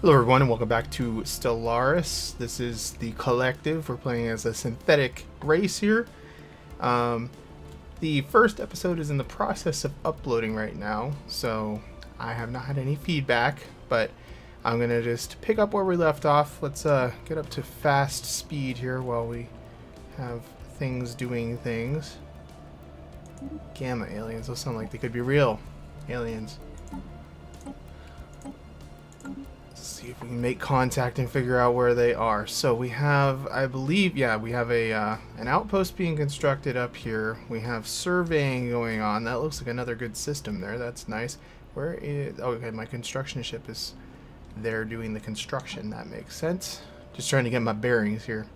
Hello everyone and welcome back to Stellaris. This is the collective. We're playing as a synthetic race here. The first episode is in the process of uploading right now, so I have not had any feedback, but I'm going to just pick up where we left off. Let's get up to fast speed here while we have things doing things. Gamma aliens, those sound like they could be real aliens. See if we can make contact and figure out where they are. So we have, I believe, yeah, we have a an outpost being constructed up here. We have surveying going on. That looks like another good system there. That's nice. Where is... Oh, okay, my construction ship is there doing the construction. That makes sense. Just trying to get my bearings here.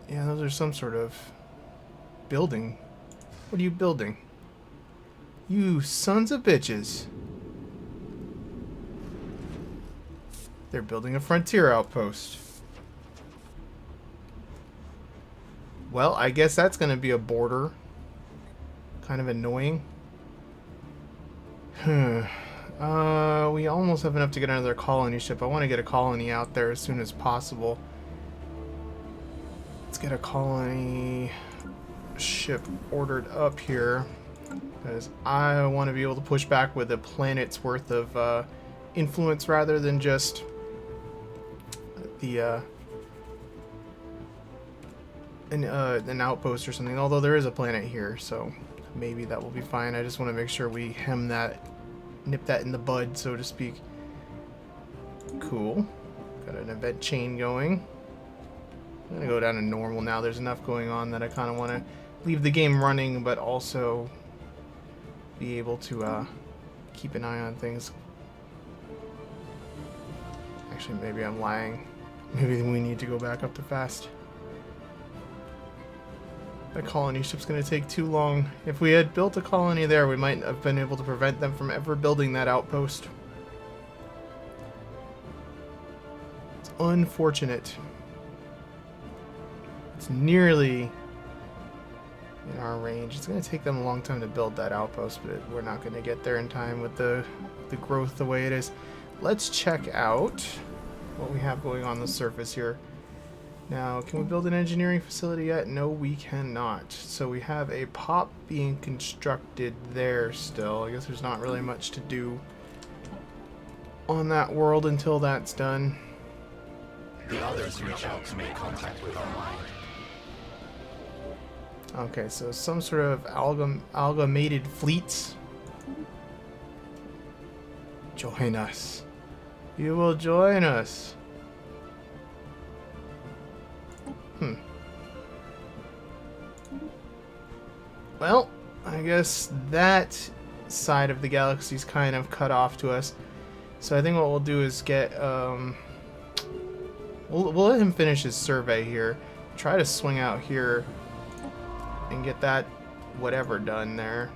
Yeah, those are some sort of building. What are you building? You sons of bitches. They're building a frontier outpost. Well, I guess that's going to be a border. Kind of annoying. We almost have enough to get another colony ship. I want to get a colony out there as soon as possible. Let's get a colony ship ordered up here, because I want to be able to push back with a planet's worth of influence rather than just an outpost or something, although there is a planet here, so maybe that will be fine. I just want to make sure we nip that in the bud, so to speak. Cool. Got an event chain going. I'm gonna go down to normal now. There's enough going on that I kind of want to leave the game running, but also be able to keep an eye on things. Actually, maybe I'm lying. Maybe we need to go back up to fast. That colony ship's going to take too long. If we had built a colony there, we might have been able to prevent them from ever building that outpost. It's unfortunate. It's nearly in our range. It's going to take them a long time to build that outpost, but we're not going to get there in time with the growth the way it is. Let's check out what we have going on the surface here. Now, can we build an engineering facility yet? No, we cannot. So we have a pop being constructed there still. I guess there's not really much to do on that world until that's done. The others reach out to make contact with our mind. Okay, so some sort of amalgamated fleets. Join us. You will join us. Well, I guess that side of the galaxy is kind of cut off to us. So I think what we'll do is get we'll let him finish his survey here. Try to swing out here and get that whatever done there.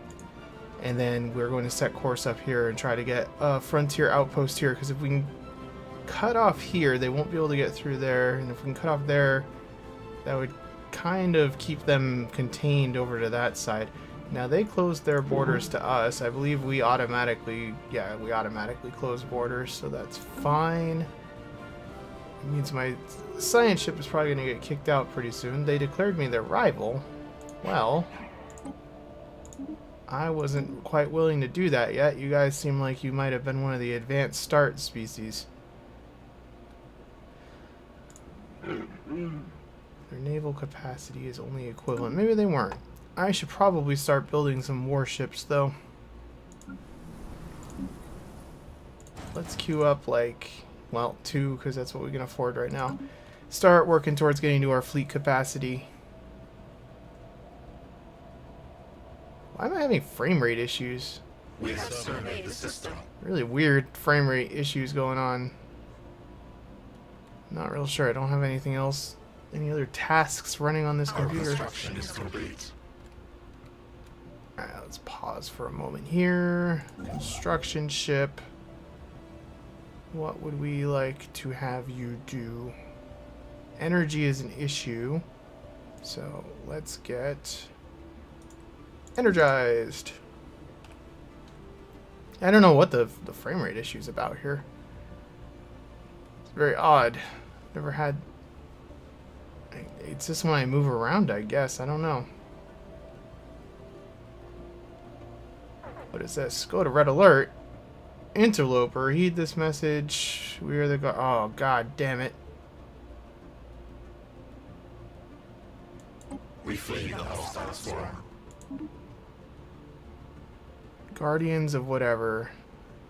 And then we're going to set course up here and try to get a frontier outpost here, because if we can cut off here, they won't be able to get through there. And if we can cut off there, that would kind of keep them contained over to that side. Now, they closed their borders to us. I believe we automatically close borders, so that's fine. It means my science ship is probably going to get kicked out pretty soon. They declared me their rival. Well, I wasn't quite willing to do that yet. You guys seem like you might have been one of the advanced start species. Their naval capacity is only equivalent. Maybe they weren't. I should probably start building some warships, though. Let's queue up, like, well, 2, because that's what we can afford right now. Start working towards getting to our fleet capacity. Why am I having frame rate issues? We have surveyed the system. Really weird frame rate issues going on. Not real sure. I don't have anything else. Any other tasks running on this computer? Construction is complete. Alright, let's pause for a moment here. Construction ship. What would we like to have you do? Energy is an issue. So let's get energized. I don't know what the frame rate issue is about here. It's very odd. Never had... It's just when I move around, I guess. I don't know. What is this? Go to red alert. Interloper, heed this message. We are the... Oh, god damn it. We flee the hostile swarm. Guardians of whatever.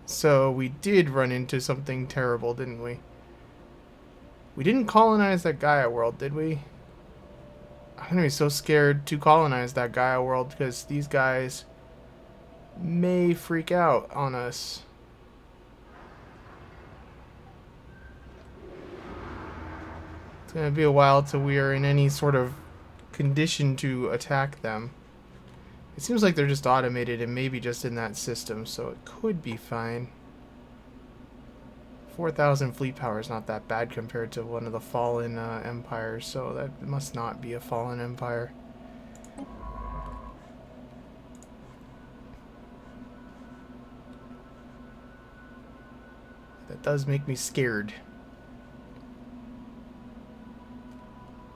So we did run into something terrible, didn't we? We didn't colonize that Gaia world, did we? I'm gonna be so scared to colonize that Gaia world because these guys may freak out on us. It's gonna be a while till we are in any sort of condition to attack them. It seems like they're just automated and maybe just in that system, so it could be fine. 4,000 fleet power is not that bad compared to one of the fallen empires, so that must not be a fallen empire. That does make me scared.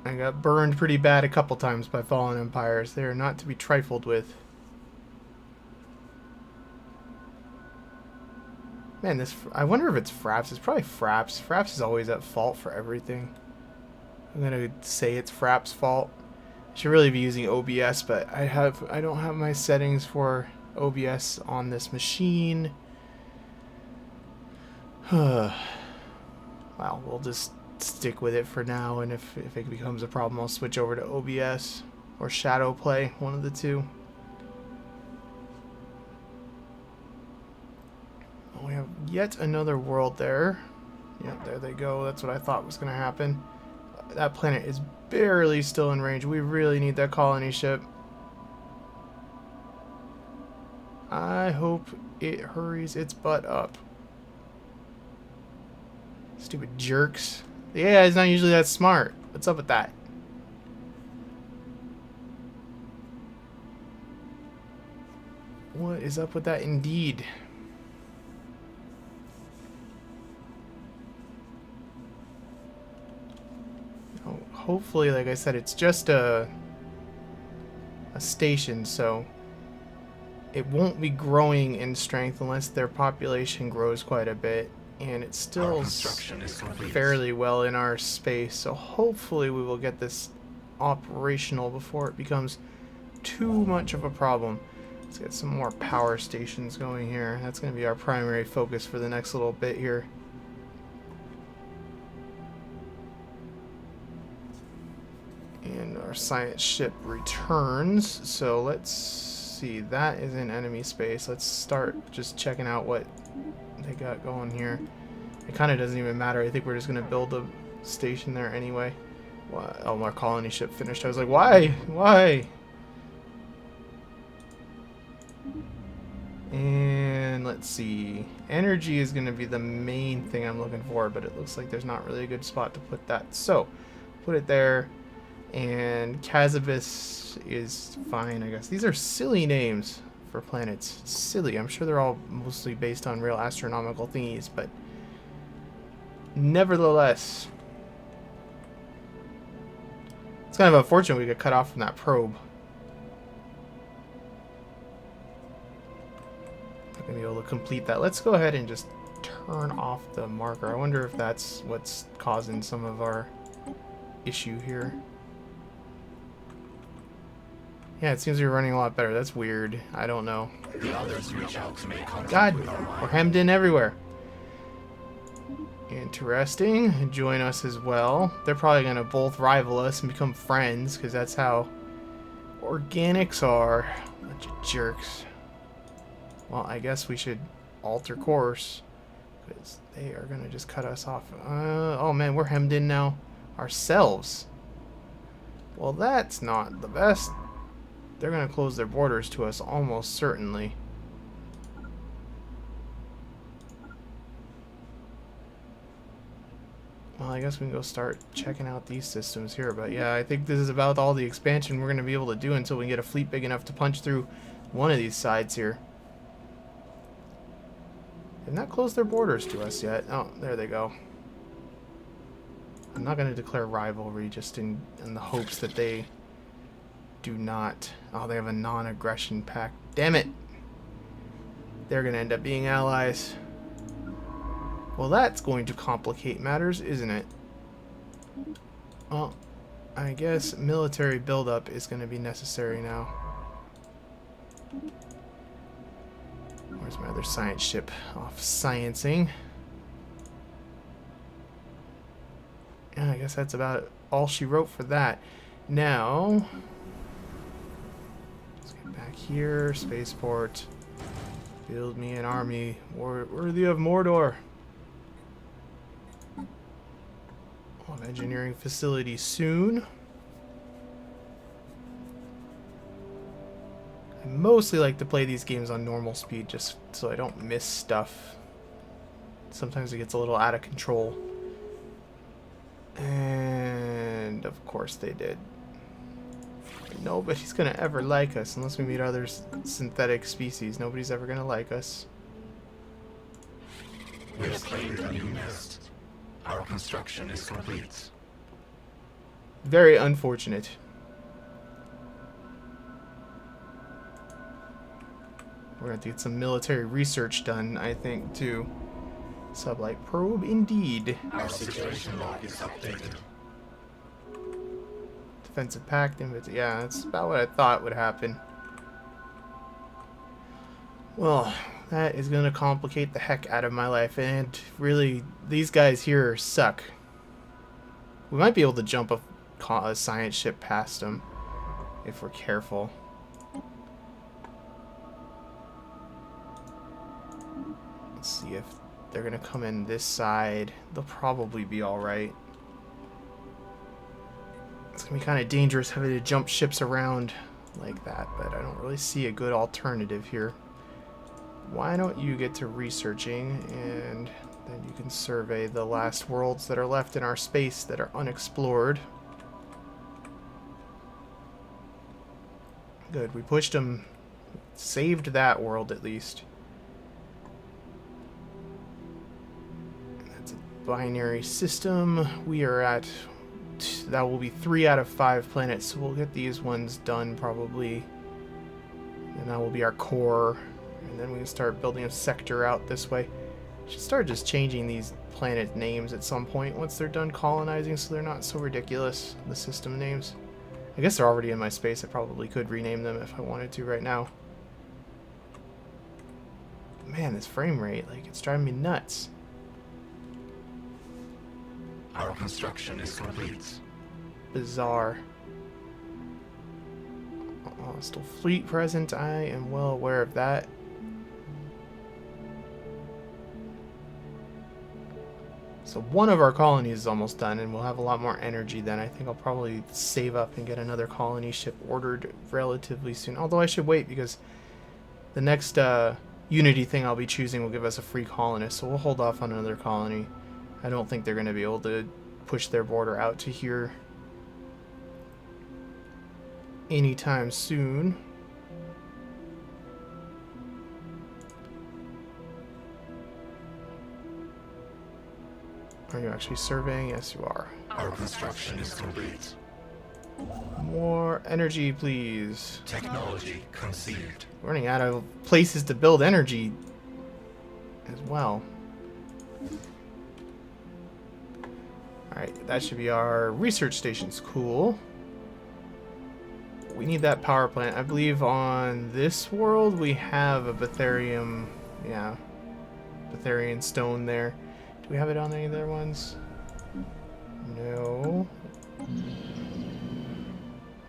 I got burned pretty bad a couple times by fallen empires. They are not to be trifled with. Man, this... I wonder if it's Fraps. It's probably Fraps. Fraps is always at fault for everything. I'm gonna say it's Fraps' fault. I should really be using OBS, but I don't have my settings for OBS on this machine. Well, we'll just stick with it for now, and if it becomes a problem, I'll switch over to OBS or Shadow Play, one of the two. Oh, we have yet another world there. Yeah, there they go. That's what I thought was going to happen. That planet is barely still in range. We really need that colony ship. I hope it hurries its butt up. Stupid jerks. The AI is not usually that smart. What's up with that? What is up with that indeed? Oh, hopefully, like I said, it's just a station, so it won't be growing in strength unless their population grows quite a bit. And it's still fairly well in our space, so hopefully we will get this operational before it becomes too much of a problem. Let's get some more power stations going here. That's going to be our primary focus for the next little bit here. And our science ship returns, so let's see. That is in enemy space. Let's start just checking out what they got going here. It kind of doesn't even matter. I think we're just going to build a station there anyway. Oh, our colony ship finished. I was like, why? Why? And let's see. Energy is going to be the main thing I'm looking for, but it looks like there's not really a good spot to put that. So, put it there. And Kazabis is fine, I guess. These are silly names for planets. Silly. I'm sure they're all mostly based on real astronomical thingies, but nevertheless, it's kind of unfortunate we got cut off from that probe. Not gonna be able to complete that. Let's go ahead and just turn off the marker. I wonder if that's what's causing some of our issue here. Yeah, it seems to be running a lot better. That's weird. I don't know. The others reach out to make contact God, with our mind. we're hemmed in everywhere. Interesting. Join us as well. They're probably going to both rival us and become friends, because that's how organics are. Bunch of jerks. Well, I guess we should alter course, because they are going to just cut us off. Oh man, we're hemmed in now ourselves. Well, that's not the best. They're going to close their borders to us almost certainly. Well, I guess we can go start checking out these systems here. But yeah, I think this is about all the expansion we're going to be able to do until we get a fleet big enough to punch through one of these sides here. They've not closed their borders to us yet. Oh, there they go. I'm not going to declare rivalry just in the hopes that they do not. Oh, they have a non-aggression pact. Damn it! They're going to end up being allies. Well, that's going to complicate matters, isn't it? Well, I guess military buildup is going to be necessary now. Where's my other science ship? Off sciencing. Yeah, I guess that's about all she wrote for that. Now, let's get back here. Spaceport. Build me an army worthy of Mordor. We'll have engineering facility soon. I mostly like to play these games on normal speed just so I don't miss stuff. Sometimes it gets a little out of control. And of course they did. Nobody's gonna ever like us unless we meet other synthetic species. Nobody's ever gonna like us. We have claimed a new nest. Our construction is complete. Very unfortunate. We're gonna have to get some military research done, I think, too. Sublight probe, indeed. Our situation log is updated. Defensive pact, yeah, that's about what I thought would happen. Well, that is going to complicate the heck out of my life, and really, these guys here suck. We might be able to jump a science ship past them, if we're careful. Let's see if they're going to come in this side. They'll probably be alright. It's going to be kind of dangerous having to jump ships around like that, but I don't really see a good alternative here. Why don't you get to researching, and then you can survey the last worlds that are left in our space that are unexplored. Good, we pushed them, saved that world at least. That's a binary system. We are at, that will be 3 out of 5 planets, so we'll get these ones done probably. And that will be our core. And then we can start building a sector out this way. Should start just changing these planet names at some point once they're done colonizing so they're not so ridiculous, the system names. I guess they're already in my space. I probably could rename them if I wanted to right now. Man, this frame rate, like, it's driving me nuts. Our construction is complete. Bizarre. Hostile fleet present. I am well aware of that. So one of our colonies is almost done, and we'll have a lot more energy then. I think I'll probably save up and get another colony ship ordered relatively soon. Although I should wait, because the next Unity thing I'll be choosing will give us a free colonist, so we'll hold off on another colony. I don't think they're going to be able to push their border out to here anytime soon. Are you actually surveying? Yes, you are. Our construction is complete. More energy, please. Technology conceived. We're running out of places to build energy as well. Alright, that should be our research stations. Cool. We need that power plant. I believe on this world we have a Betharium, yeah, Betharian stone there. Do we have it on any other ones? No.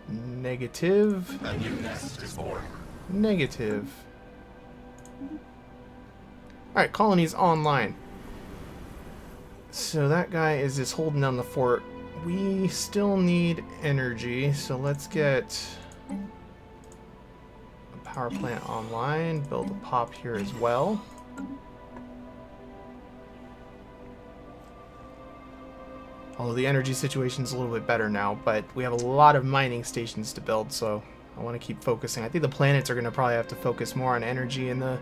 Negative. A new nest is born. Negative. Alright, colony's online. So that guy is just holding down the fort. We still need energy, so let's get a power plant online. Build a pop here as well. Although the energy situation's a little bit better now, but we have a lot of mining stations to build, so I want to keep focusing. I think the planets are going to probably have to focus more on energy in the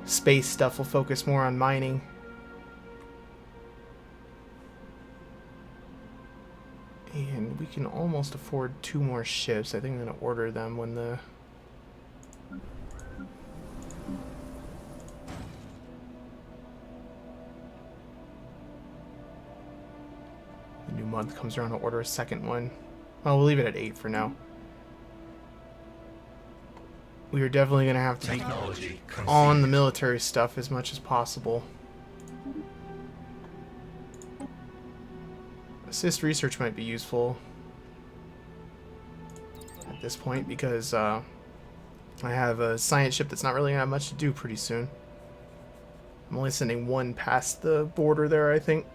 space stuff will focus more on mining. And we can almost afford 2 more ships. I think I'm going to order them when the new month comes around. I'll order a second one. Well, we'll leave it at 8 for now. We are definitely going to have to be on the military stuff as much as possible. Assist research might be useful at this point because I have a science ship that's not really going to have much to do pretty soon. I'm only sending 1 past the border there, I think.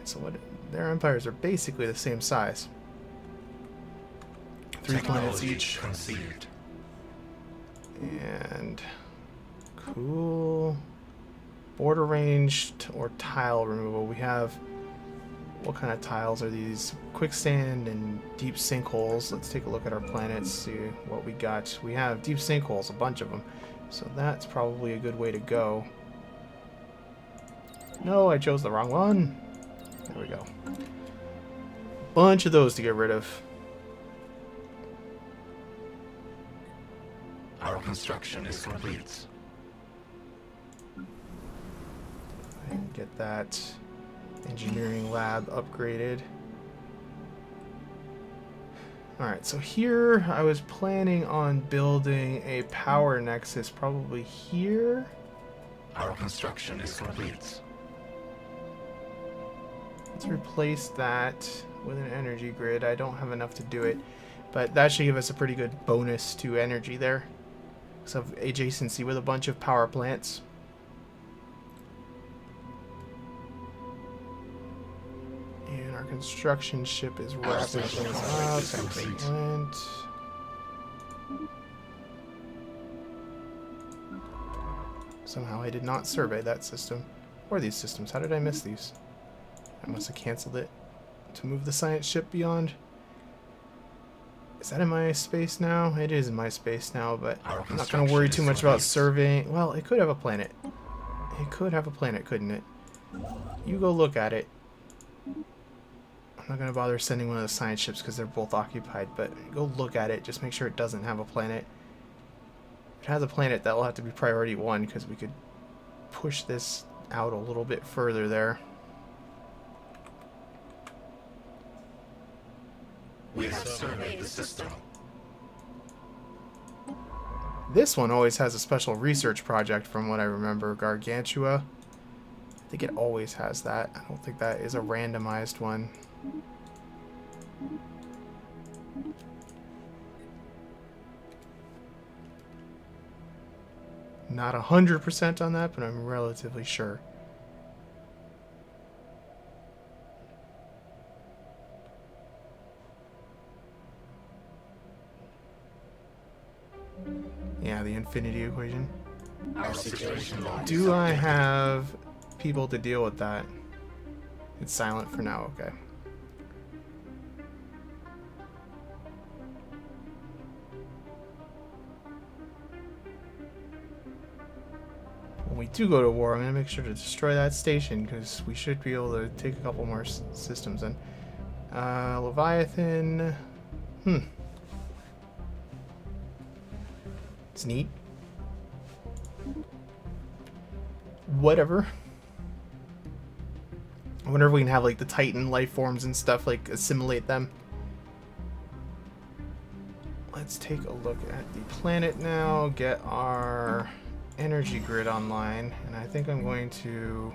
So what? Their empires are basically the same size. 3 planets each. Conceived. And cool. Border range or tile removal. We have, what kind of tiles are these? Quicksand and deep sinkholes. Let's take a look at our planets, see what we got. We have deep sinkholes, a bunch of them. So that's probably a good way to go. No, I chose the wrong one. There we go. Bunch of those to get rid of. Our construction is complete. And get that engineering lab upgraded. Alright, so here I was planning on building a power nexus probably here. Our construction is complete. Let's replace that with an energy grid. I don't have enough to do it, but that should give us a pretty good bonus to energy there. So adjacency with a bunch of power plants. And our construction ship is wrapping things up. Excellent. Somehow I did not survey that system. Or these systems. How did I miss these? I must have canceled it to move the science ship beyond. Is that in my space now? It is in my space now, but I'm not going to worry too much about surveying. Well, it could have a planet. It could have a planet, couldn't it? You go look at it. I'm not going to bother sending one of the science ships because they're both occupied, but go look at it. Just make sure it doesn't have a planet. If it has a planet, that will have to be priority 1 because we could push this out a little bit further there. We have surveyed the system. This one always has a special research project from what I remember. Gargantua. I think it always has that. I don't think that is a randomized one. Not 100% on that, but I'm relatively sure. Yeah, the infinity equation. Our situation lies. Do I have people to deal with that? It's silent for now, okay. When we do go to war, I'm going to make sure to destroy that station because we should be able to take a couple more systems in. Leviathan. It's neat. Whatever. I wonder if we can have like the Titan life forms and stuff, like assimilate them. Let's take a look at the planet now, get our energy grid online, and I think I'm going to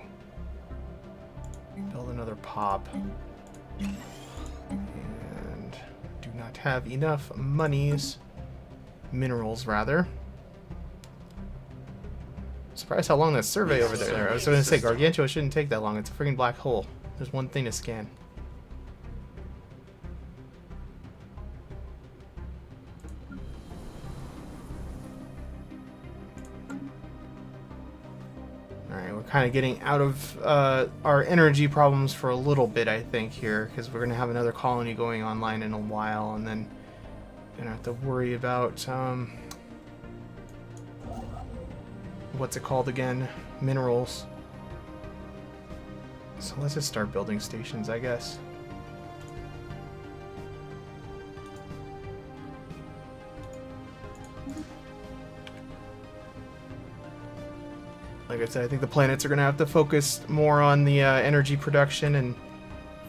build another pop. And do not have enough monies. Minerals, rather. Surprised how long that survey over there. I was going to say, Gargantua shouldn't take that long. It's a freaking black hole. There's one thing to scan. Alright, we're kind of getting out of our energy problems for a little bit, I think, here. Because we're going to have another colony going online in a while, and then Gonna have to worry about what's it called again? Minerals. So let's just start building stations, I guess. Like I said, I think the planets are going to have to focus more on the energy production and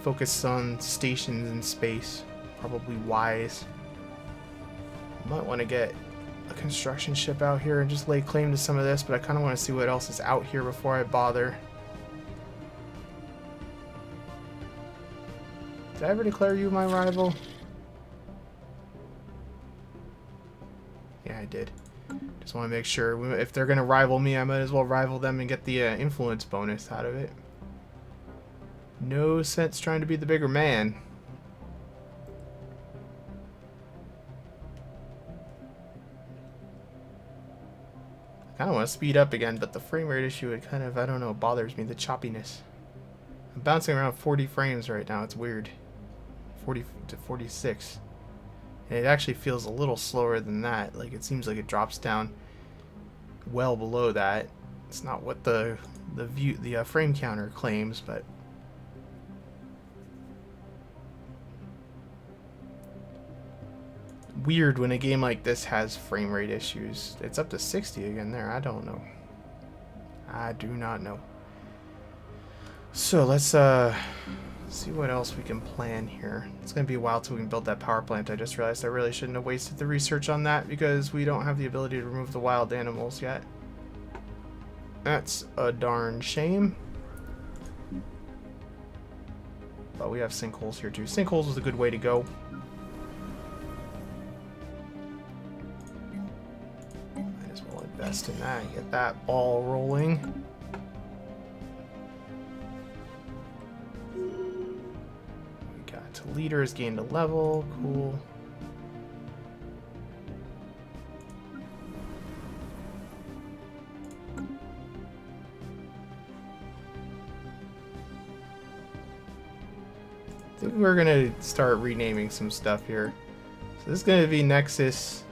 focus on stations in space. Probably wise. Might want to get a construction ship out here and just lay claim to some of this, but I kind of want to see what else is out here before I bother. Did I ever declare you my rival? Yeah, I did. Just want to make sure. If they're going to rival me, I might as well rival them and get the influence bonus out of it. No sense trying to be the bigger man. I kind of want to speed up again, but the frame rate issue, it kind of, I don't know, bothers me, the choppiness. I'm bouncing around 40 frames right now. It's weird. 40 to 46. And it actually feels a little slower than that. Like, it seems like it drops down well below that. It's not what the frame counter claims, but weird when a game like this has frame rate issues. It's up to 60 again there. I don't know. I do not know. So let's see what else we can plan here. It's going to be a while till we can build that power plant. I just realized I really shouldn't have wasted the research on that because we don't have the ability to remove the wild animals yet. That's a darn shame. But we have sinkholes here too. Sinkholes is a good way to go. Might as well invest in that and get that ball rolling. Leaders gained a level. Cool. I think we're gonna start renaming some stuff here. So this is gonna be Nexus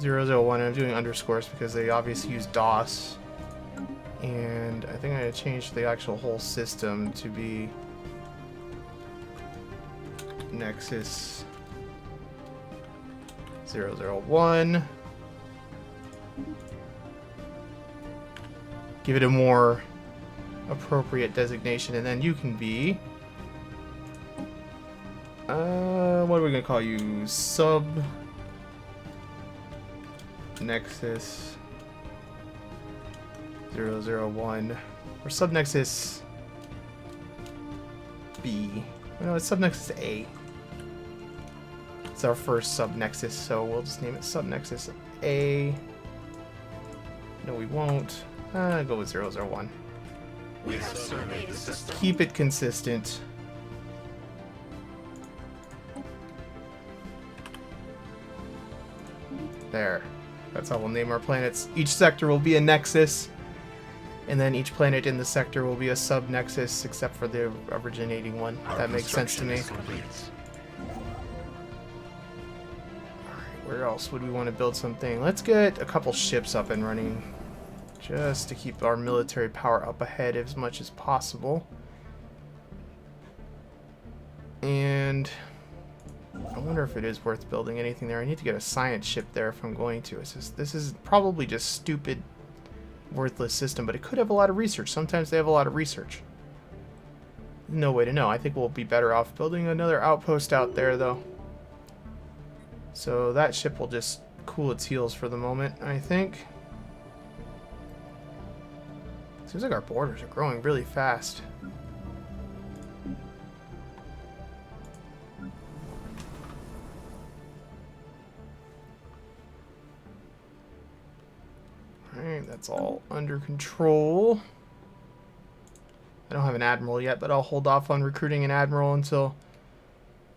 001. I'm doing underscores because they obviously use DOS. And I think I'm gonna change the actual whole system to be Nexus 001. Give it a more appropriate designation, and then you can be what are we gonna call you? Sub Nexus 001 or Sub Nexus B. No, it's Sub Nexus A. It's our first sub-nexus, so we'll just name it sub-nexus A. No, we won't. Go with 001. We have surveyed the system. Keep it consistent. There. That's how we'll name our planets. Each sector will be a nexus, and then each planet in the sector will be a sub-nexus, except for the originating one. That makes sense to me. Where else would we want to build something? Let's get a couple ships up and running just to keep our military power up ahead as much as possible. And I wonder if it is worth building anything there. I need to get a science ship there if I'm going to. It's just, this is probably just stupid, worthless system, but it could have a lot of research. Sometimes they have a lot of research. No way to know. I think we'll be better off building another outpost out there, though. So that ship will just cool its heels for the moment, I think. Seems like our borders are growing really fast. Alright, that's all under control. I don't have an admiral yet, but I'll hold off on recruiting an admiral until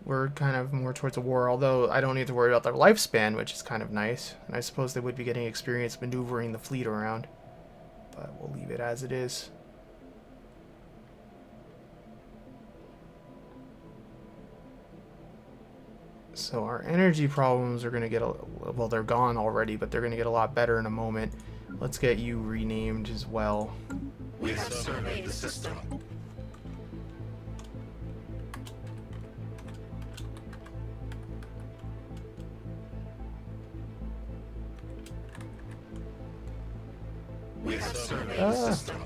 we're kind of more towards a war, although I don't need to worry about their lifespan, which is kind of nice. And I suppose they would be getting experience maneuvering the fleet around. But we'll leave it as it is. So So our energy problems are going to get well, they're gone already, but they're going to get a lot better in a moment. Let's get you renamed as well. We have surveyed the system. We have surveyed the system.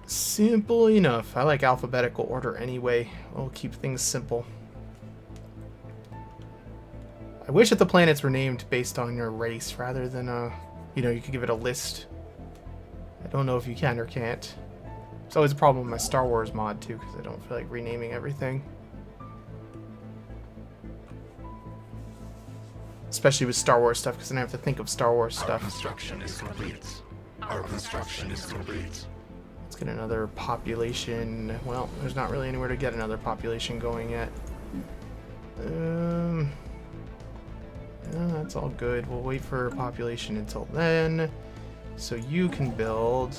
Simple enough. I like alphabetical order anyway. We'll keep things simple. I wish that the planets were named based on your race rather than you know, you could give it a list. I don't know if you can or can't. It's always a problem with my Star Wars mod too, because I don't feel like renaming everything. Especially with Star Wars stuff, because then I have to think of Star Wars Our stuff. construction is complete. Our construction is complete. Let's get another population. Well, there's not really anywhere to get another population going yet. Yeah, that's all good. We'll wait for population until then. So you can build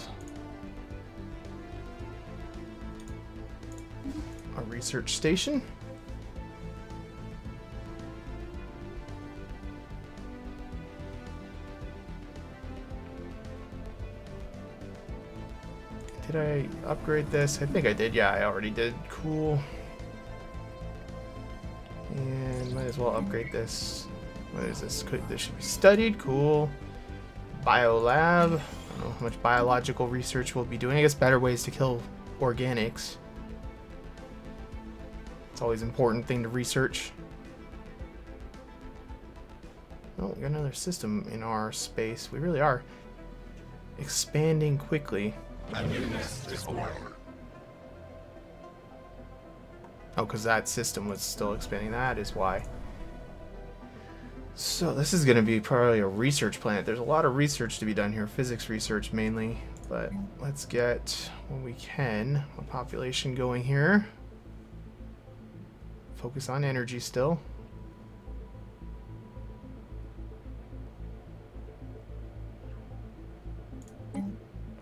a research station. Did I upgrade this? I think I did. Yeah, I already did. Cool. And might as well upgrade this. What is this? This should be studied. Cool. Biolab. I don't know how much biological research we'll be doing. I guess better ways to kill organics. It's always an important thing to research. Oh, we got another system in our space. We really are expanding quickly. A new nest is born. Oh, because that system was still expanding. That is why. So this is going to be probably a research planet. There's a lot of research to be done here. Physics research mainly. But let's get, when we can, a population going here. Focus on energy still.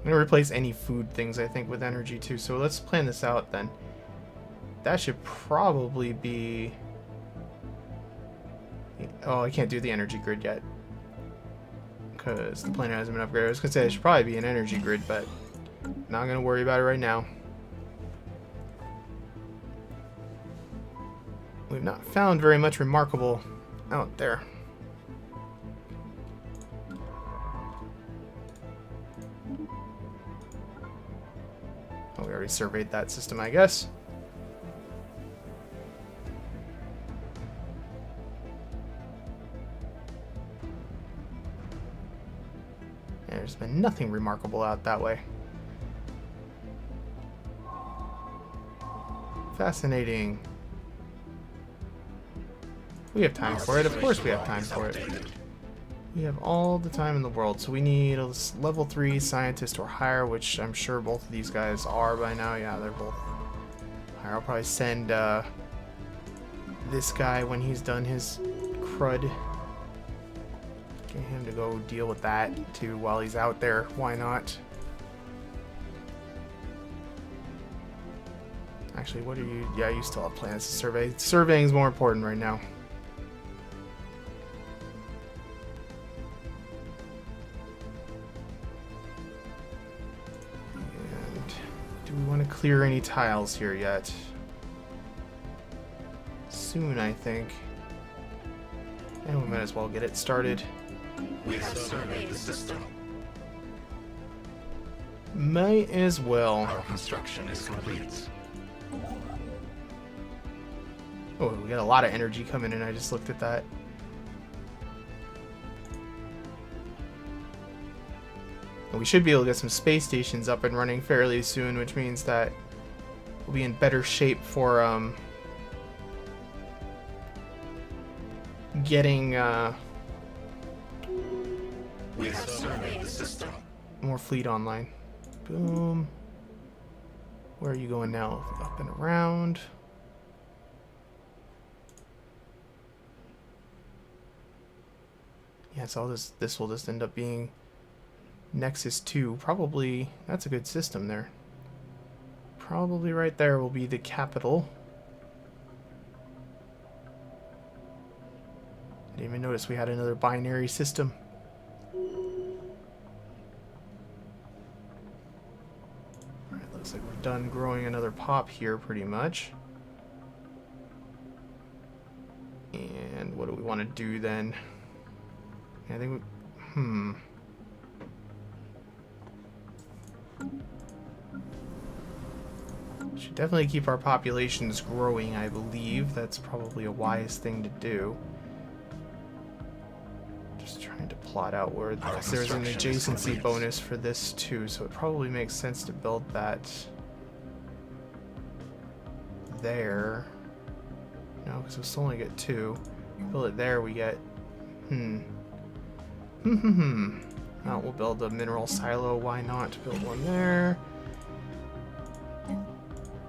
I'm going to replace any food things, I think, with energy too. So let's plan this out then. That should probably be... Oh, I can't do the energy grid yet. Because the planet hasn't been upgraded. I was going to say it should probably be an energy grid, but not going to worry about it right now. We've not found very much remarkable out there. Oh, we already surveyed that system, I guess. There's been nothing remarkable out that way. Fascinating. We have time for it. Of course we have time for it. We have all the time in the world. So we need a level 3 scientist or higher, which I'm sure both of these guys are by now. Yeah, they're both higher. I'll probably send this guy when he's done his crud. Get him to go deal with that too while he's out there. Why not? Actually, what are you? Yeah, you still have plans to survey. Surveying is more important right now. And do we want to clear any tiles here yet? Soon, I think. And we might as well get it started. We have surveyed the system. Might as well. Our construction is complete. Oh, we got a lot of energy coming in. I just looked at that. And we should be able to get some space stations up and running fairly soon, which means that we'll be in better shape for getting We have surveyed the system. more fleet online. Boom. Where are you going now? Up and around. Yeah, so this will just end up being Nexus 2. Probably, that's a good system there. probably right there will be the capital. Didn't even notice we had another binary system. Alright, looks like we're done growing another pop here pretty much. And what do we want to do then? I think we... Should definitely keep our populations growing, I believe. That's probably a wise thing to do. Just trying to plot out where... Because there's an adjacency bonus for this too, so it probably makes sense to build that there. No, because we'll still only get 2. Build it there, we get... Now we'll build a mineral silo. Why not? Build one there.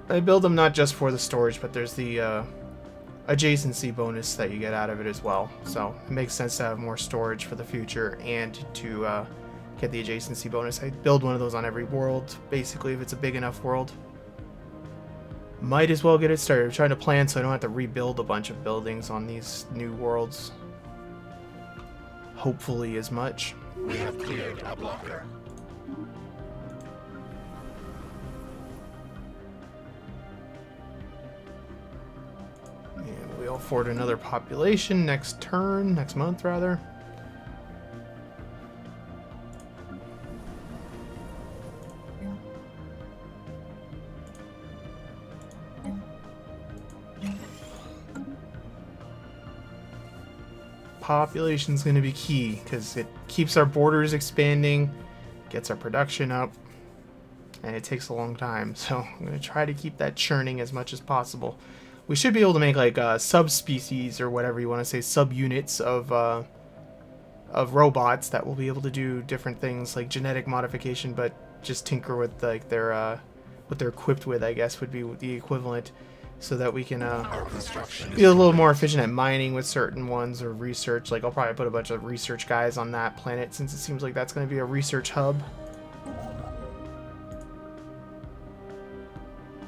I build them not just for the storage, but there's the adjacency bonus that you get out of it as well. So it makes sense to have more storage for the future and to get the adjacency bonus. I build one of those on every world, basically, if it's a big enough world. Might as well get it started. I'm trying to plan so I don't have to rebuild a bunch of buildings on these new worlds. Hopefully as much. We have cleared a blocker. And we'll afford another population next turn, next month rather. Population's going to be key because it keeps our borders expanding, gets our production up, and it takes a long time. So I'm going to try to keep that churning as much as possible. We should be able to make like subspecies or whatever you want to say, subunits of robots that will be able to do different things like genetic modification, but just tinker with like their what they're equipped with, I guess would be the equivalent. So that we can be a little more efficient at mining with certain ones or research. Like I'll probably put a bunch of research guys on that planet since it seems like that's going to be a research hub.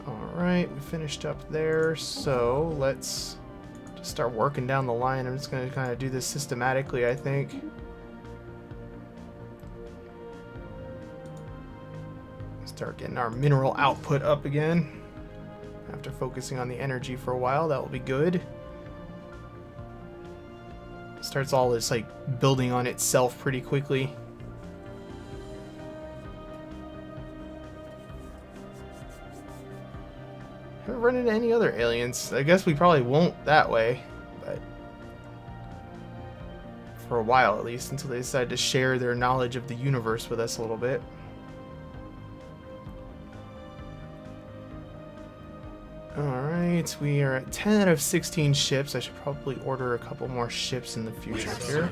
Alright, we finished up there. So let's just start working down the line. I'm just going to kind of do this systematically, I think. Start getting our mineral output up again. After focusing on the energy for a while, that will be good. Starts all this like building on itself pretty quickly. Haven't run into any other aliens. I guess we probably won't that way, but for a while at least, until they decide to share their knowledge of the universe with us a little bit. Alright, we are at 10 out of 16 ships. I should probably order a couple more ships in the future here.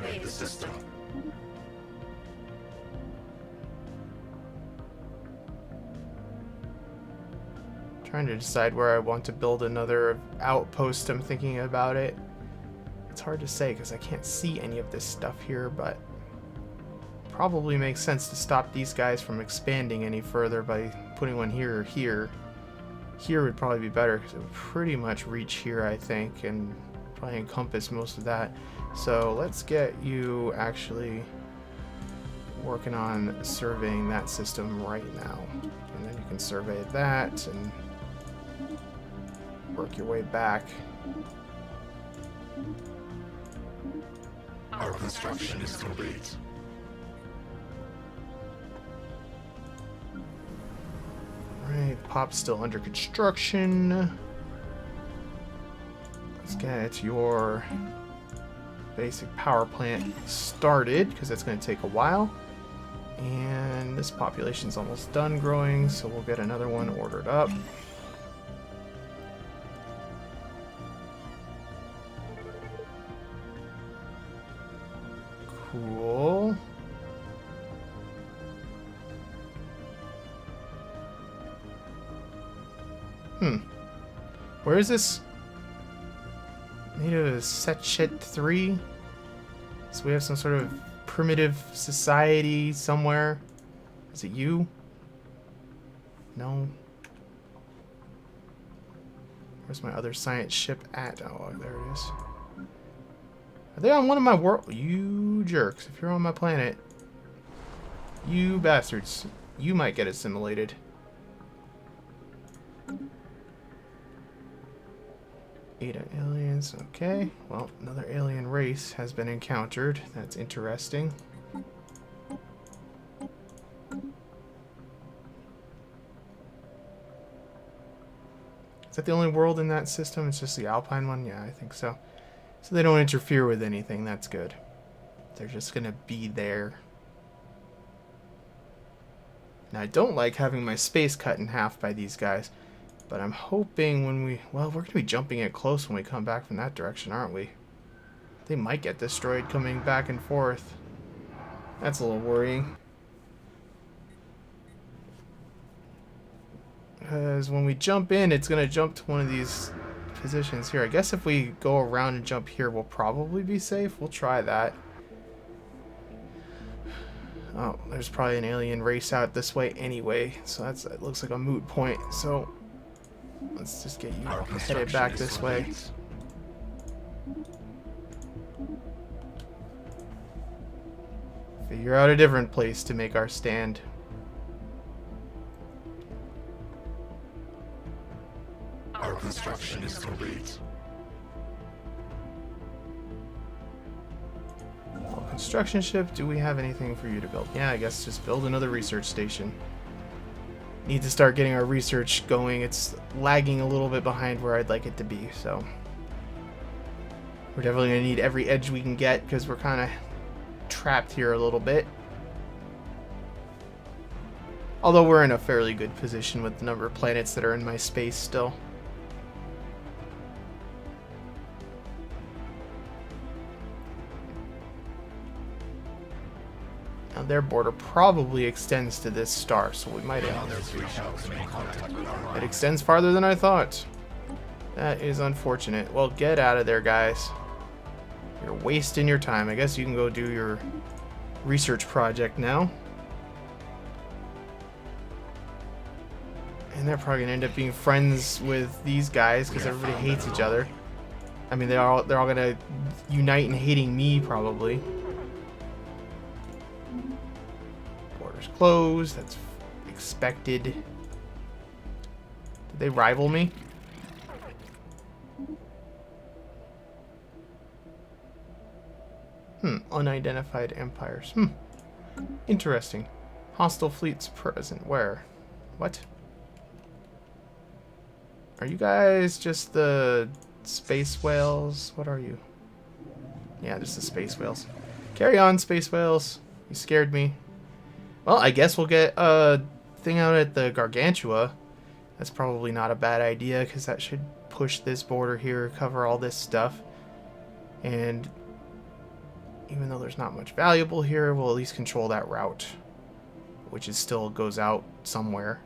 Trying to decide where I want to build another outpost. I'm thinking about it. It's hard to say because I can't see any of this stuff here, but probably makes sense to stop these guys from expanding any further by putting one here or here. Here would probably be better because it would pretty much reach here, I think, and probably encompass most of that. So let's get you actually working on surveying that system right now. And then you can survey that and work your way back. Our construction is complete. Right, pop's still under construction. Let's get your basic power plant started, because that's going to take a while. And this population's almost done growing, so we'll get another one ordered up. Cool. Where is this? Native Setchet 3? So we have some sort of primitive society somewhere. Is it you? No. Where's my other science ship at? Oh, there it is. Are they on one of my world? You jerks. If you're on my planet, you bastards, you might get assimilated. Ada aliens. Okay. Well, another alien race has been encountered. That's interesting. Is that the only world in that system? It's just the Alpine one? Yeah, I think so. So they don't interfere with anything. That's good. They're just going to be there. Now, I don't like having my space cut in half by these guys. But I'm hoping when we... Well, we're going to be jumping it close when we come back from that direction, aren't we? They might get destroyed coming back and forth. That's a little worrying. Because when we jump in, it's going to jump to one of these positions here. I guess if we go around and jump here, we'll probably be safe. We'll try that. Oh, there's probably an alien race out this way anyway. So it looks like a moot point. So let's just get you headed back this way. Figure out a different place to make our stand. Our construction is complete. Well, construction ship, do we have anything for you to build? Yeah, I guess just build another research station. Need to start getting our research going. It's lagging a little bit behind where I'd like it to be, so we're definitely going to need every edge we can get because we're kind of trapped here a little bit. Although we're in a fairly good position with the number of planets that are in my space still. Now their border probably extends to this star, so we might have... It extends farther than I thought. That is unfortunate. Well, get out of there, guys. You're wasting your time. I guess you can go do your research project now. And they're probably gonna end up being friends with these guys because everybody hates each other. I mean, they're all gonna unite in hating me probably. Borders closed. That's expected. Did they rival me? Unidentified empires. Interesting. Hostile fleets present. Where? What? Are you guys just the space whales? What are you? Yeah, just the space whales. Carry on, space whales. You scared me. Well, I guess we'll get a thing out at the Gargantua. That's probably not a bad idea because that should push this border here, cover all this stuff. And even though there's not much valuable here, we'll at least control that route, which is still goes out somewhere.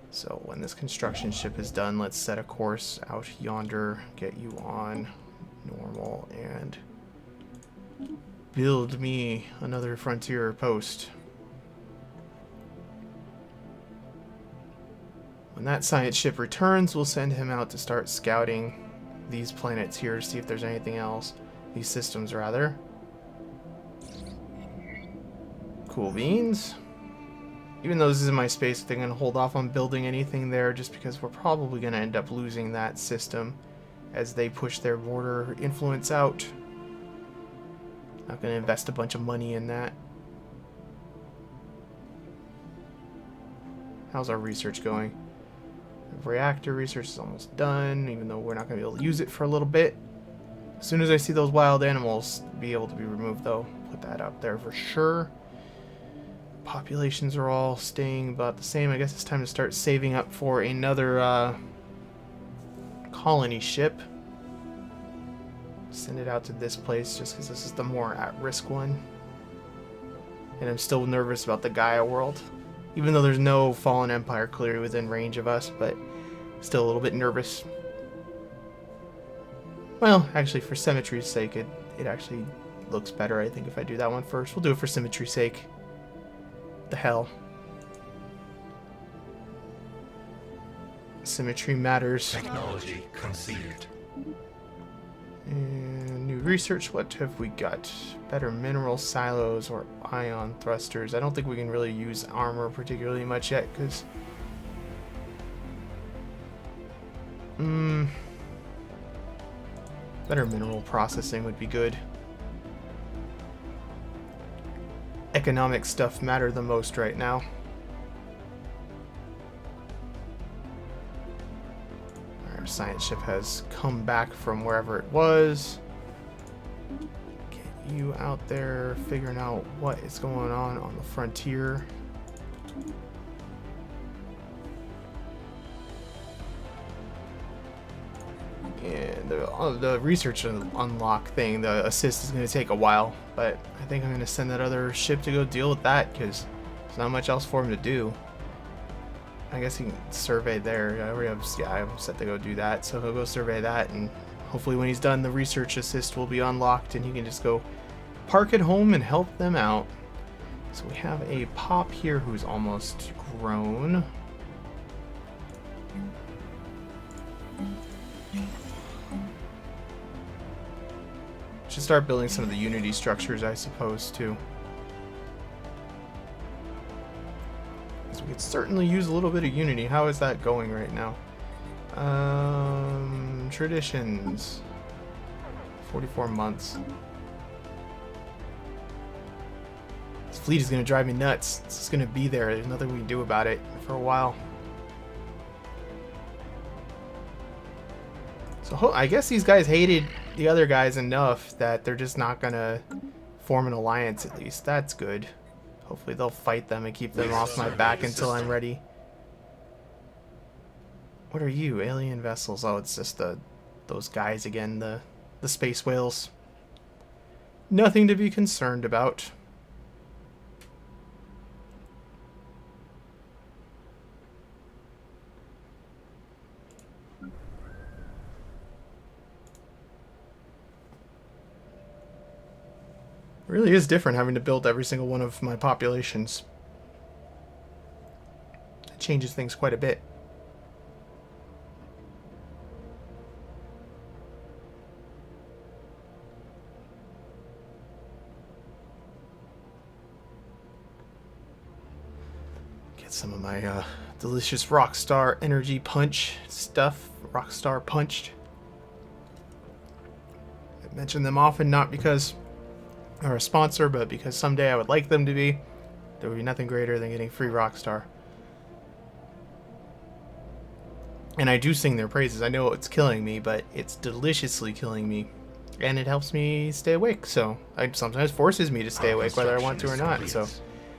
So when this construction ship is done, let's set a course out yonder, get you on normal, and build me another frontier post. When that science ship returns, we'll send him out to start scouting these planets here to see if there's anything else. These systems, rather. Cool beans. Even though this is in my space, they're going to hold off on building anything there just because we're probably going to end up losing that system as they push their border influence out. Not going to invest a bunch of money in that. How's our research going? Reactor research is almost done, even though we're not going to be able to use it for a little bit. As soon as I see those wild animals be able to be removed, though, put that up there for sure. Populations are all staying about the same. I guess it's time to start saving up for another colony ship. Send it out to this place just because this is the more at-risk one. And I'm still nervous about the Gaia world. Even though there's no fallen empire clearly within range of us, but still a little bit nervous. Well, actually, for symmetry's sake, it actually looks better, I think, if I do that one first. We'll do it for symmetry's sake. What the hell? Symmetry matters. Technology conceived. And new research, what have we got? Better mineral silos or ion thrusters. I don't think we can really use armor particularly much yet, because... better mineral processing would be good. Economic stuff matter the most right now. Our science ship has come back from wherever it was. Get you out there figuring out what is going on the frontier. And the research unlock thing, the assist, is going to take a while, but I think I'm going to send that other ship to go deal with that, because there's not much else for him to do. I guess he can survey there. I already have, yeah, I'm set to go do that, so he'll go survey that, and hopefully when he's done, the research assist will be unlocked, and he can just go park at home and help them out. So we have a pop here who's almost grown. Should start building some of the Unity structures, I suppose, too. Because we could certainly use a little bit of Unity. How is that going right now? Traditions. 44 months. This fleet is going to drive me nuts. It's just going to be there. There's nothing we can do about it for a while. So I guess these guys hated the other guys enough that they're just not gonna form an alliance, at least. That's good. Hopefully they'll fight them and keep them off my back until I'm ready. What are you? Alien vessels. Oh, it's just those guys again, the space whales. Nothing to be concerned about. It really is different having to build every single one of my populations. It changes things quite a bit. Get some of my delicious Rockstar Energy Punch stuff. Rockstar Punched. I mention them often, not because or a sponsor, but because someday I would like them to be. There would be nothing greater than getting free Rockstar. And I do sing their praises. I know it's killing me, but it's deliciously killing me. And it helps me stay awake, so it sometimes forces me to stay awake whether I want to or not. So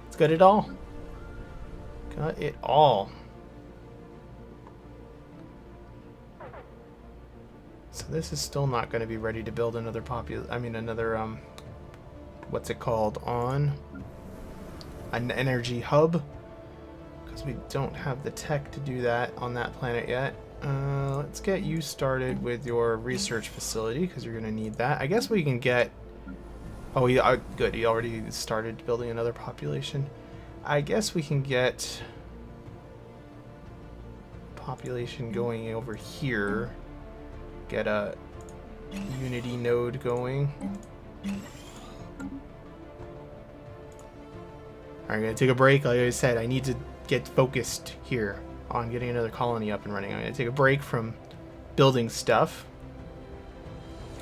it's got it all. Got it all. So this is still not going to be ready to build another another what's it called, on an energy hub, because we don't have the tech to do that on that planet yet. Let's get you started with your research facility, because you're going to need that. I guess we can get... Oh, good, he already started building another population. I guess we can get population going over here. Get a Unity node going. I'm going to take a break. Like I said, I need to get focused here on getting another colony up and running. I'm going to take a break from building stuff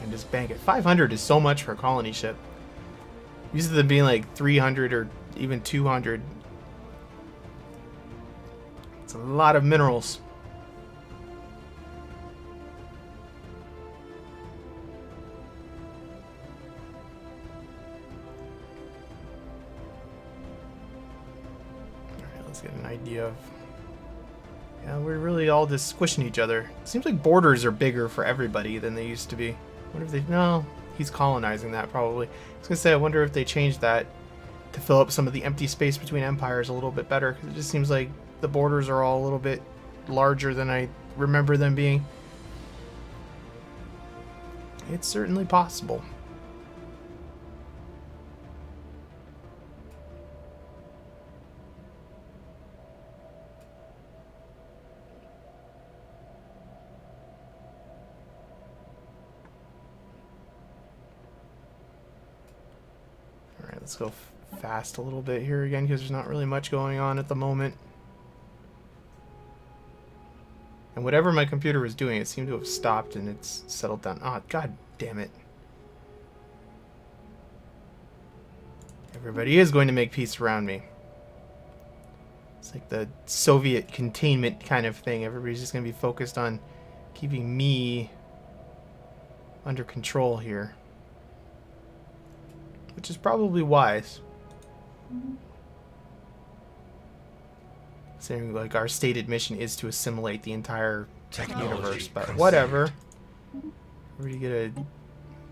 and just bank it. 500 is so much for a colony ship. Used to them being like 300 or even 200. It's a lot of minerals. Get an idea of... Yeah, we're really all just squishing each other. It seems like borders are bigger for everybody than they used to be. I wonder if they... No, he's colonizing that probably. I was gonna say, I wonder if they changed that to fill up some of the empty space between empires a little bit better, because it just seems like the borders are all a little bit larger than I remember them being. It's certainly possible. Let's go fast a little bit here again because there's not really much going on at the moment. And whatever my computer was doing, it seemed to have stopped and it's settled down. Ah, god damn it. Everybody is going to make peace around me. It's like the Soviet containment kind of thing. Everybody's just going to be focused on keeping me under control here. Which is probably wise. Saying like our stated mission is to assimilate the entire universe, but whatever. Everybody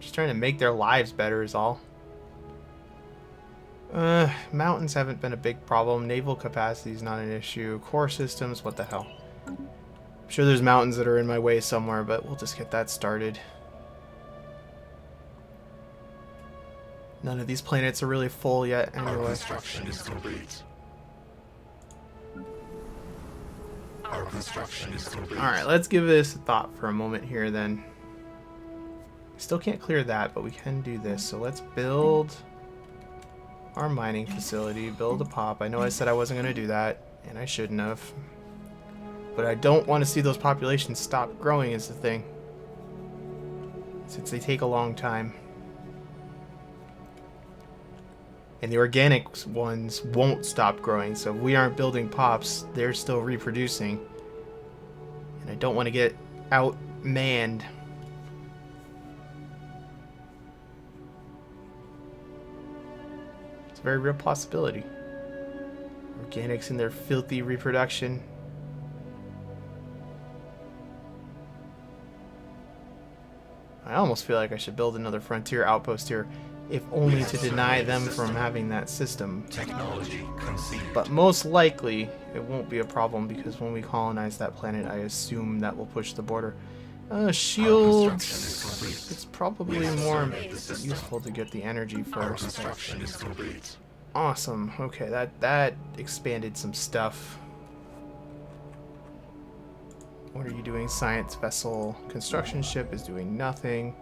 just trying to make their lives better is all. Mountains haven't been a big problem. Naval capacity is not an issue. Core systems, what the hell? I'm sure there's mountains that are in my way somewhere, but we'll just get that started. None of these planets are really full yet anyway. Our construction is complete. Our construction is complete. Alright, let's give this a thought for a moment here then. Still can't clear that, but we can do this. So let's build our mining facility, build a pop. I know I said I wasn't going to do that, and I shouldn't have. But I don't want to see those populations stop growing is the thing. Since they take a long time. And the organic ones won't stop growing, so if we aren't building pops, they're still reproducing. And I don't want to get outmanned. It's a very real possibility. Organics in their filthy reproduction. I almost feel like I should build another frontier outpost here, if only to deny them from having that system. Technology conceived. But most likely, it won't be a problem because when we colonize that planet, I assume that will push the border. Shields. It's probably more useful to get the energy Our first. construction is complete. Awesome. Okay, that expanded some stuff. What are you doing? Science vessel. Construction ship is doing nothing.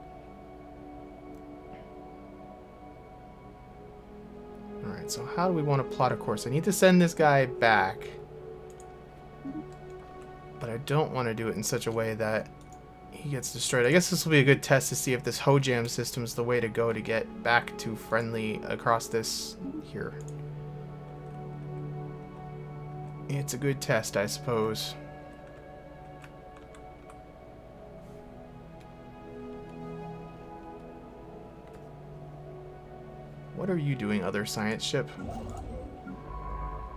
Alright, so how do we want to plot a course? I need to send this guy back. But I don't want to do it in such a way that he gets destroyed. I guess this will be a good test to see if this Hojam system is the way to go to get back to friendly across this here. It's a good test, I suppose. What are you doing, other science ship?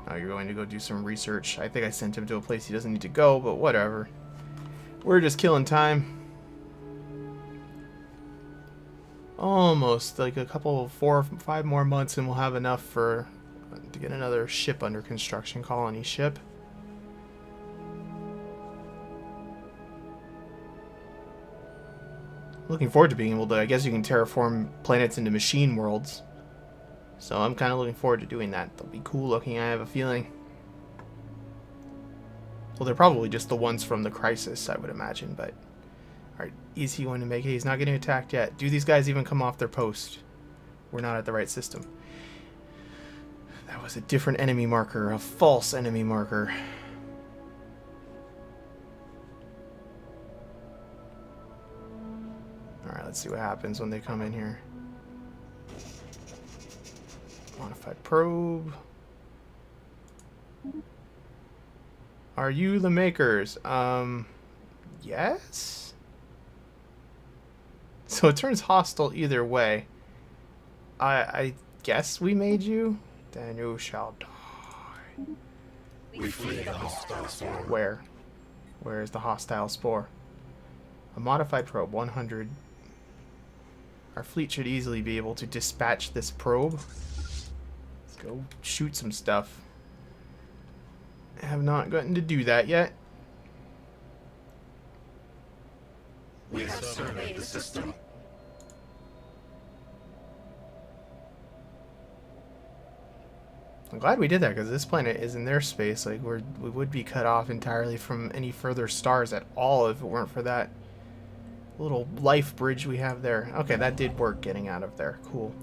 Oh, you're going to go do some research. I think I sent him to a place he doesn't need to go, but whatever. We're just killing time. Almost, like a couple, 4 or 5 more months and we'll have enough for to get another ship under construction, colony ship. Looking forward to being able to, I guess you can terraform planets into machine worlds. So I'm kind of looking forward to doing that. They'll be cool looking, I have a feeling. Well, they're probably just the ones from the Crisis, I would imagine, but... Alright, is he going to make it? He's not getting attacked yet. Do these guys even come off their post? We're not at the right system. That was a different enemy marker, a false enemy marker. Alright, let's see what happens when they come in here. Modified probe. Are you the makers? Yes? So it turns hostile either way. I guess we made you? Then you shall die. We flee the hostile spore. Where? Where is the hostile spore? A modified probe, 100. Our fleet should easily be able to dispatch this probe. Let's go shoot some stuff. I have not gotten to do that yet. We have surveyed the system. I'm glad we did that because this planet is in their space. Like we would be cut off entirely from any further stars at all if it weren't for that little life bridge we have there. Okay, that did work getting out of there. Cool.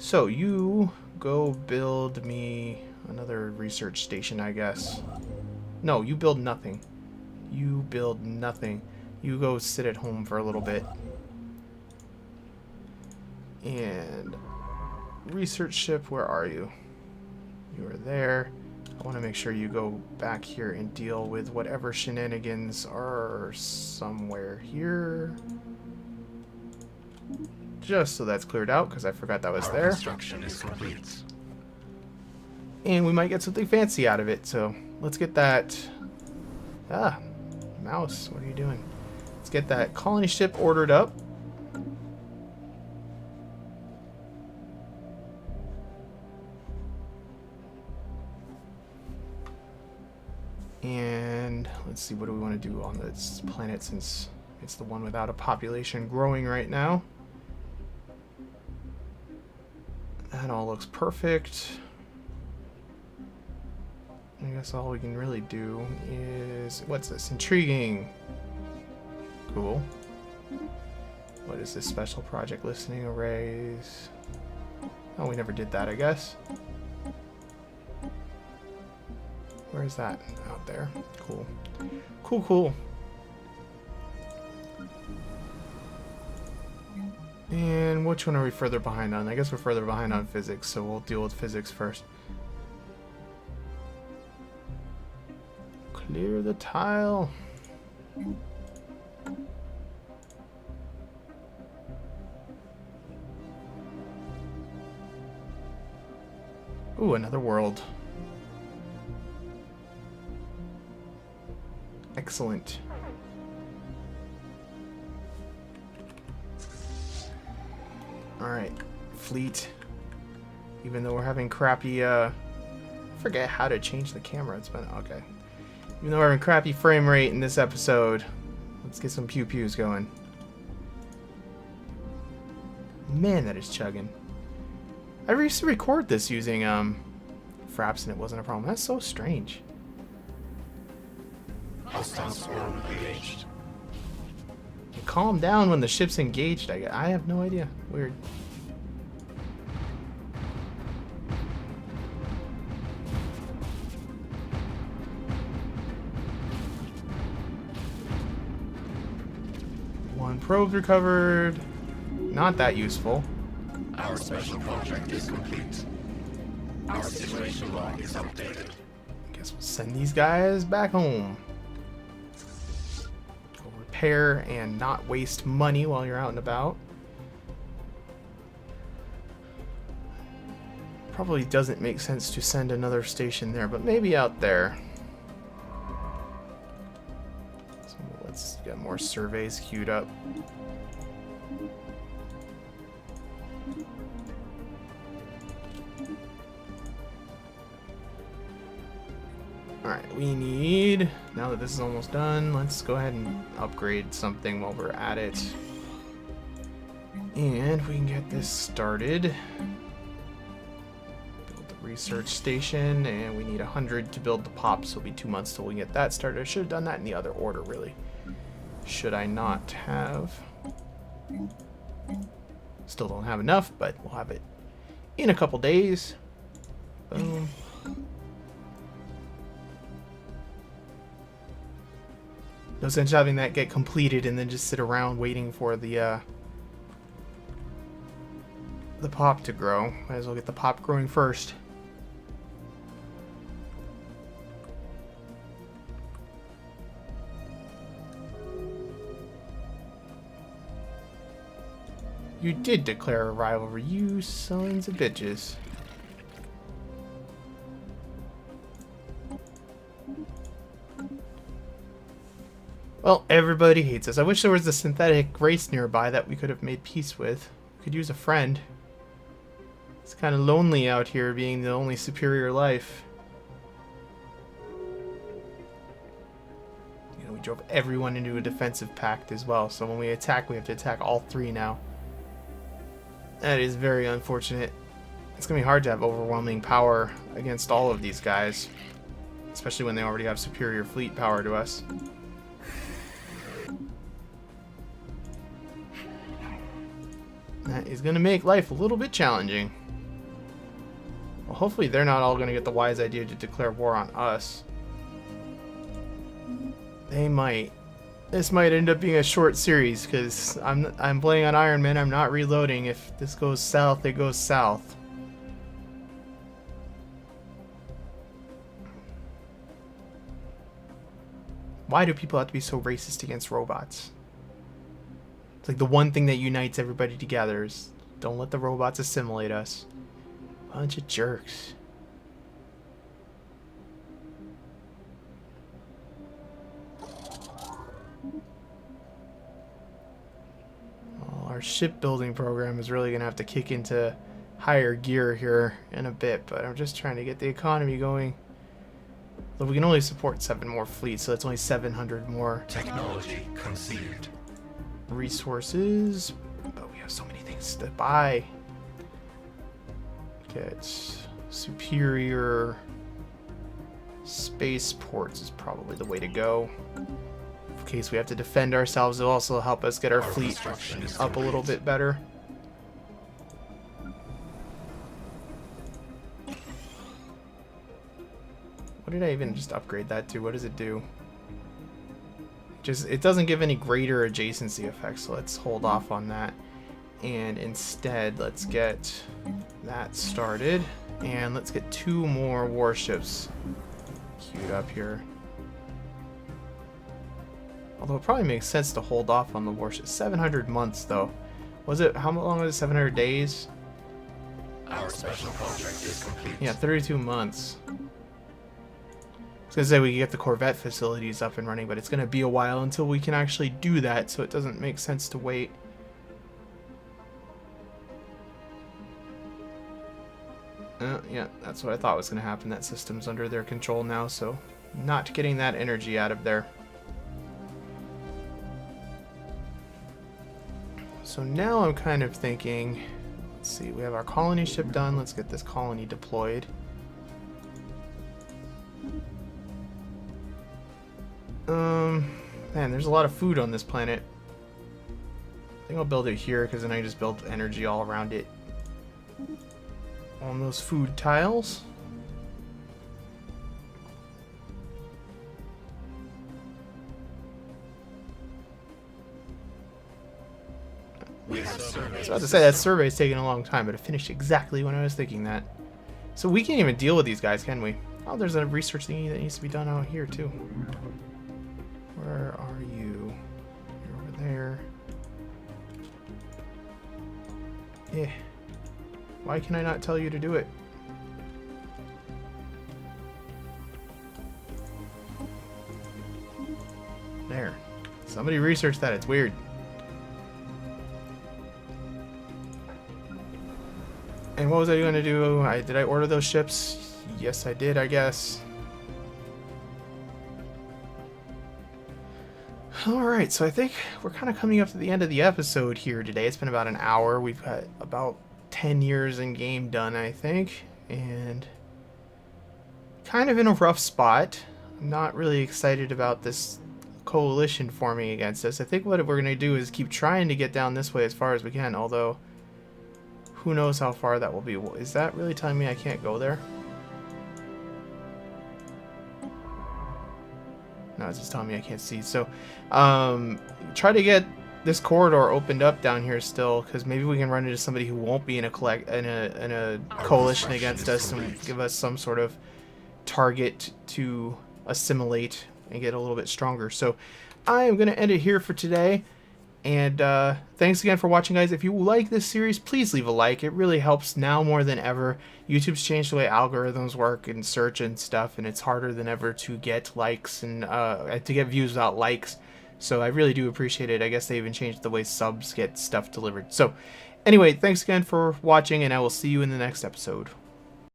So you go build me another research station, I guess. No, you build nothing. You build nothing. You go sit at home for a little bit. And research ship, where are you? You are there. I want to make sure you go back here and deal with whatever shenanigans are somewhere here. Just so that's cleared out, because I forgot that was Our there. construction is complete. And we might get something fancy out of it, so let's get that... Ah, mouse, what are you doing? Let's get that colony ship ordered up. And let's see, what do we want to do on this planet, since it's the one without a population growing right now. That all looks perfect. I guess all we can really do is... What's this? Intriguing. Cool. What is this special project? Listening arrays. Oh, we never did that, I guess. Where is that? Out there. Cool. Cool, cool. And which one are we further behind on? I guess we're further behind on physics, so we'll deal with physics first. Clear the tile. Ooh, another world. Excellent. Alright, fleet. Even though we're having crappy, I forget how to change the camera. It's been, okay. Even though we're having crappy frame rate in this episode, let's get some pew-pews going. Man, that is chugging. I used to record this using, Fraps and it wasn't a problem. That's so strange. Hostile swarm engaged. Calm down when the ship's engaged. I have no idea. Weird. One probe recovered. Not that useful. Our special project is complete. Our situation log is updated. Guess we'll send these guys back home. Go repair and not waste money while you're out and about. Probably doesn't make sense to send another station there, but maybe out there. So let's get more surveys queued up. Alright, we need, now that this is almost done, let's go ahead and upgrade something while we're at it. And we can get this started. Build the research station, and we need 100 to build the pop, so it'll be 2 months till we get that started. I should have done that in the other order, really. Should I not have? Still don't have enough, but we'll have it in a couple days. Boom. No sense having that get completed and then just sit around waiting for the pop to grow. Might as well get the pop growing first. You did declare a rivalry, you sons of bitches. Well, everybody hates us. I wish there was a synthetic race nearby that we could have made peace with. We could use a friend. It's kind of lonely out here being the only superior life. You know, we drove everyone into a defensive pact as well, so when we attack, we have to attack all three now. That is very unfortunate. It's going to be hard to have overwhelming power against all of these guys, especially when they already have superior fleet power to us. That is going to make life a little bit challenging. hopefully they're not all going to get the wise idea to declare war on us. They might. This might end up being a short series because I'm playing on Iron Man. I'm not reloading. If this goes south, it goes south. Why do people have to be so racist against robots? It's like the one thing that unites everybody together is don't let the robots assimilate us. Bunch of jerks. Well, our shipbuilding program is really going to have to kick into higher gear here in a bit, but I'm just trying to get the economy going. But we can only support 7 more fleets, so that's only 700 more. Technology conceived. Resources, but we have so many things to buy. Get superior spaceports is probably the way to go. In case we have to defend ourselves, it'll also help us get our fleet up a little bit better. What did I even just upgrade that to? What does it do? It doesn't give any greater adjacency effects, so let's hold off on that. And instead, let's get that started. And let's get 2 more warships queued up here. Although it probably makes sense to hold off on the warships. 700 months, though. Was it? How long was it? 700 days? Our special contract is complete. Yeah, 32 months. I was going to say we can get the Corvette facilities up and running, but it's going to be a while until we can actually do that, so it doesn't make sense to wait. Yeah, that's what I thought was going to happen. That system's under their control now, so not getting that energy out of there. So now I'm kind of thinking, let's see, we have our colony ship done. Let's get this colony deployed. Man, there's a lot of food on this planet. I think I'll build it here because then I just build energy all around it. On those food tiles. We have I was surveys. about to say that survey's taking a long time, but it finished exactly when I was thinking that. So we can't even deal with these guys, can we? Oh, there's a research thingy that needs to be done out here too. Where are you? You're over there. Yeah. Why can I not tell you to do it? There. Somebody researched that. It's weird. And what was I going to do? Did I order those ships? Yes, I did, I guess. Alright, so I think we're kind of coming up to the end of the episode here today. It's been about an hour. We've got about 10 years in game done, I think. And kind of in a rough spot. I'm not really excited about this coalition forming against us. I think what we're going to do is keep trying to get down this way as far as we can, although who knows how far that will be. Is that really telling me I can't go there? No, it's just telling me I can't see. So, try to get this corridor opened up down here still, because maybe we can run into somebody who won't be in a coalition against us and give us some sort of target to assimilate and get a little bit stronger. So, I am going to end it here for today. And thanks again for watching, guys. If you like this series, please leave a like. It really helps now more than ever. YouTube's changed the way algorithms work and search and stuff, and it's harder than ever to get likes and to get views without likes. So I really do appreciate it. I guess they even changed the way subs get stuff delivered. So anyway, thanks again for watching, and I will see you in the next episode.